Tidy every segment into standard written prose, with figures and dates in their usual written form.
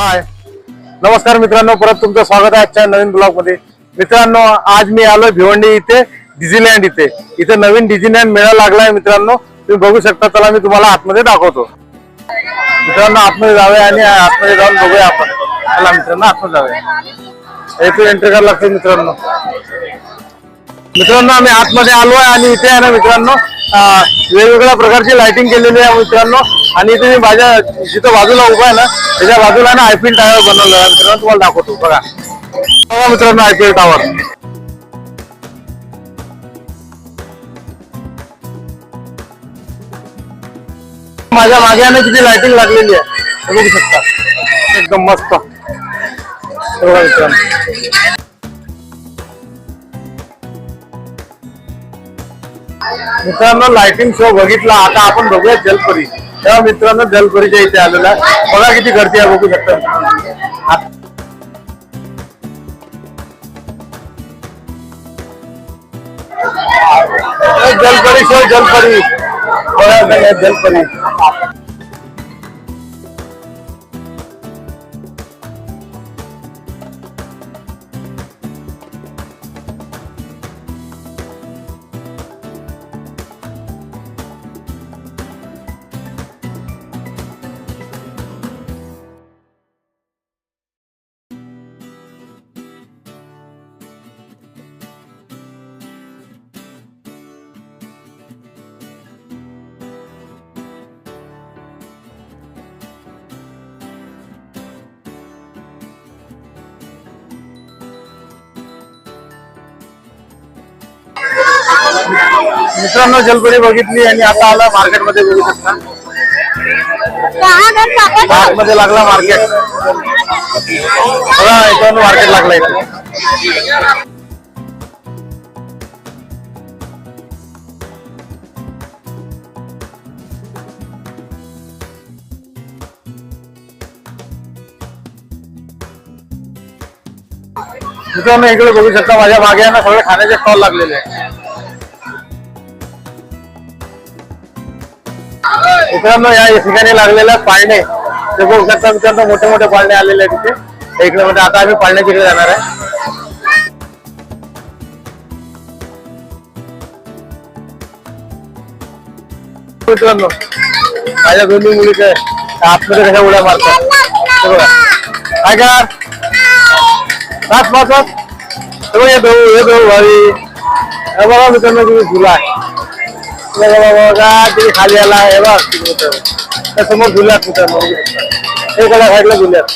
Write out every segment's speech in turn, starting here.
हाय नमस्कार मित्रांनो, परत तुमचं स्वागत आहे आजच्या नवीन ब्लॉग मध्ये। मित्रांनो, आज मी आलोय भिवंडी इथे डिझनीलँड इथे नवीन डिझनीलँड मेळा लागलाय मित्रांनो, तुम्ही बघू शकता। चला मी तुम्हाला आतमध्ये दाखवतो। मित्रांनो आतमध्ये जाऊया आणि आतमध्ये जाऊन बघूया आपण। चला मित्रांनो आतमध्ये जाऊया। इथे एंट्री करायला लागते मित्रांनो। आम्ही आतमध्ये आलोय आणि इथे आहे ना मित्रांनो वेगवेगळ्या प्रकारची लाइटिंग केलेली आहे मित्रांनो। आणि इथे मी माझ्या जिथं बाजूला उभा आहे ना त्याच्या बाजूला ना आयफिल टावर बनवलं आहे मित्रांनो, तुम्हाला दाखवतो। बघा मित्रांनो आयफिल टावर माझ्या मागे आहे ना किती लाइटिंग लागलेली आहे बघू शकता, एकदम मस्त। बघा मित्रांनो लाइटिंग शो बघितला, आता आपण बघूया जलपरी। तेव्हा मित्रांनो जलपरीच्या इथे आलेला आहे, बघा किती गर्दी आहे बघू शकता। जलपरी शो, जलपरी बघा जलपरी। मित्रांनो जलपरी बघितली आणि आता आला मार्केट मध्ये, बघू शकता मध्ये लागला मार्केट। बघा इथं मार्केट लागला इथे। मित्रांनो इकडे बघू शकता माझ्या मागे ना सगळे खाण्याचे स्टॉल लागलेले आहे। मित्रांनो या ठिकाणी लागलेल्या पाळणे ते बघू शकता मित्रांनो, मोठे मोठे पाळणे आलेले आहेत तिथे इकडे मध्ये। आता आम्ही पाळण्याच्या इकडे जाणार आहे। मित्रांनो माझ्या दोन्ही मुलीचे आतमध्ये कशा उड्या मारतात काय का हे भाऊ भावी बघा मित्रांनो, तुम्ही झुला आहे बघा तिथे खाली आला आहे बघ त्या समोर झुल्यात मित्रांनो, एखाद्या साईडला झुल्यात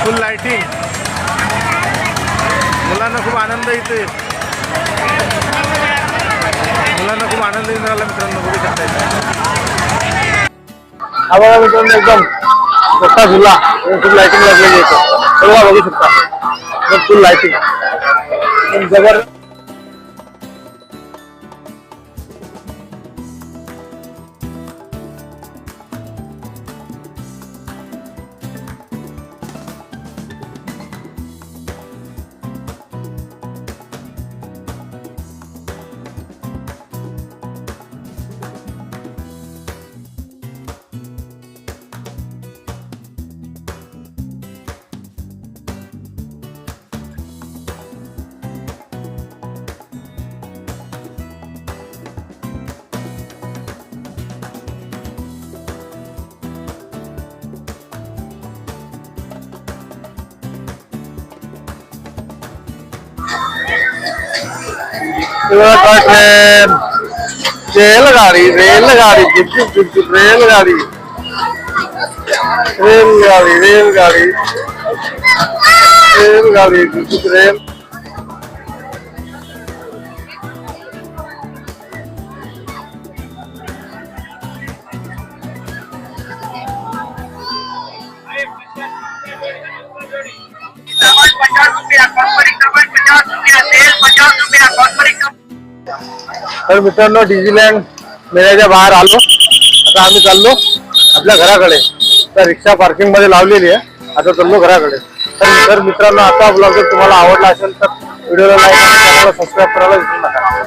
फुल लाइटिंग। मुलांना खूप आनंद येते, मुलांना खूप आनंद येऊन राहिला मित्रांनो, बघू शकता। हा बघा मित्रांनो एकदम मोठा झुला, खूप लाइटिंग लागलेली आहे बघा, बघू शकता फुल लाइटिंग जबर। ट्रेन रेलगाड़ी रेलगाड़ी रेलगाड़ी रेलगाड़ी रेलगाड़ी रेलगाड़ी रेल। तर मित्रांनो डिझनीलँड मेळ्याच्या बाहेर आलो, आता आम्ही चाललो आपल्या घराकडे। तर रिक्षा पार्किंग मध्ये लावलेली आहे, आता चाललो घराकडे। तर मित्रांनो आता ब्लॉग जर तुम्हाला आवडला असेल तर व्हिडिओला लाईक आणि चॅनलला सबस्क्राईब करायला विसरू नका।